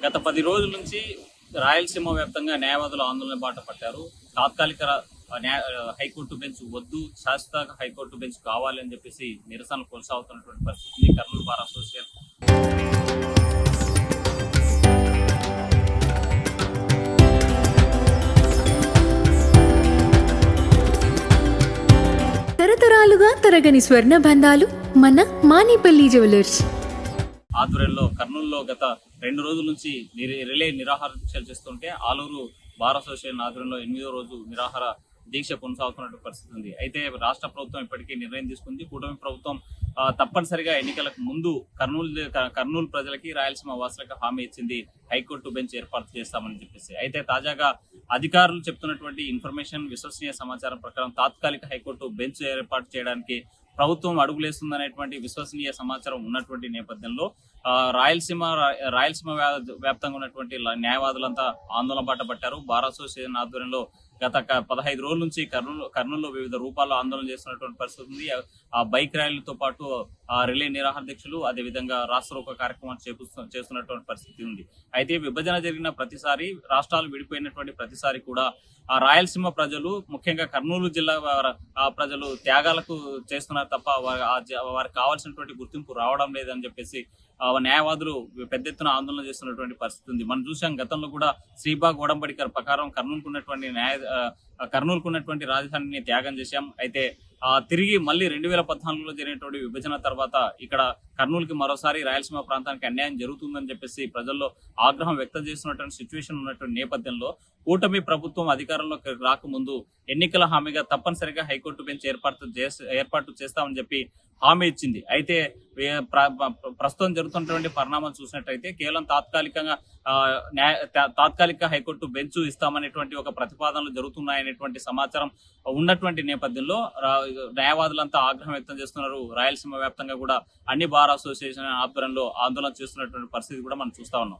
గత 10 రోజుల నుంచి రాయలసీమ వ్యాప్తంగా న్యాయవాదులు ఆందోళన బాట పట్టారు. తాత్కాలిక హైకోర్టు బెంచ్ వద్దు, శాశ్వత హైకోర్టు బెంచ్ కావాలి అని చెప్పేసి నిరసనలు కొనసాగుతున్నటువంటి పరిస్థితి కర్నూలు బార్ అసోసియేషన్. తరతరాలుగా తరగని స్వర్ణ బంధాలు మన మానిపల్లి జ్యువెలర్స్ ఆధ్వర్యంలో కర్నూలులో గత 2 రోజుల నుంచి రిలే నిరాహార దీక్షలు చేస్తుంటే ఆలూరు బార్ అసోసియేషన్ ఆధ్వర్యంలో 8వ రోజు నిరాహార దీక్ష కొనసాగుతున్న పరిస్థితి ఉంది. అయితే రాష్ట్ర ప్రభుత్వం ఇప్పటికీ నిర్ణయం తీసుకుంది. కూటమి ప్రభుత్వం తప్పనిసరిగా ఎన్నికలకు ముందు కర్నూలు ప్రజలకి, రాయలసీమ వాసులకు హామీ ఇచ్చింది, హైకోర్టు బెంచ్ ఏర్పాటు చేస్తామని చెప్పేసి. అయితే తాజాగా అధికారులు చెప్తున్నటువంటి ఇన్ఫర్మేషన్, విశ్వసనీయ సమాచారం ప్రకారం తాత్కాలిక హైకోర్టు బెంచ్ ఏర్పాటు చేయడానికి ప్రభుత్వం అడుగులేస్తుందనేటువంటి విశ్వసనీయ సమాచారం ఉన్నటువంటి నేపథ్యంలో రాయలసీమ వ్యాప్తంగా ఉన్నటువంటి న్యాయవాదులంతా ఆందోళన బాట పట్టారు. బార్ అసోసియేషన్ ఆధ్వర్యంలో గత 15 రోజుల నుంచి కర్నూలులో వివిధ రూపాల్లో ఆందోళన చేస్తున్నటువంటి పరిస్థితి ఉంది. ఆ బైక్ ర్యాలీలతో పాటు రిలే నిరాహార దీక్షలు, అదేవిధంగా రాష్ట్రోక కార్యక్రమాలు చేస్తున్నటువంటి పరిస్థితి ఉంది. అయితే విభజన జరిగిన ప్రతిసారి, రాష్ట్రాలు విడిపోయినటువంటి ప్రతిసారి కూడా ఆ రాయలసీమ ప్రజలు, ముఖ్యంగా కర్నూలు జిల్లా ప్రజలు త్యాగాలకు చేస్తున్నారు తప్ప వారికి కావాల్సినటువంటి గుర్తింపు రావడం లేదని చెప్పేసి న్యాయవాదులు పెద్ద ఎత్తున ఆందోళన చేస్తున్నటువంటి పరిస్థితి ఉంది. మనం చూసాం గతంలో కూడా శ్రీబాగ్ ఒడంబడిక ప్రకారం కర్నూలుకున్నటువంటి రాజధానిని త్యాగం చేశాం. అయితే తిరిగి మళ్ళీ 2014లో జరిగినటువంటి విభజన తర్వాత ఇక్కడ కర్నూలుకి మరోసారి రాయలసీమ ప్రాంతానికి అన్యాయం జరుగుతుందని చెప్పేసి ప్రజల్లో ఆగ్రహం వ్యక్తం చేస్తున్నటువంటి సిచ్యువేషన్ ఉన్నటువంటి నేపథ్యంలో కూటమి ప్రభుత్వం అధికారంలోకి రాకముందు ఎన్నికల హామీగా తప్పనిసరిగా హైకోర్టు బెంచ్ ఏర్పాటు చేస్తామని చెప్పి హామీ ఇచ్చింది. అయితే ప్రస్తుతం జరుగుతున్నటువంటి పరిణామాలు చూసినట్టయితే కేవలం తాత్కాలిక హైకోర్టు బెంచ్ ఇస్తామనేటువంటి ఒక ప్రతిపాదనలు జరుగుతున్నాయనేటువంటి సమాచారం ఉన్నటువంటి నేపథ్యంలో న్యాయవాదులంతా ఆగ్రహం వ్యక్తం చేస్తున్నారు. రాయలసీమ వ్యాప్తంగా కూడా అన్ని బార్ అసోసియేషన్ ఆధ్వర్యంలో ఆందోళన చేస్తున్నటువంటి పరిస్థితి కూడా మనం చూస్తా ఉన్నాం.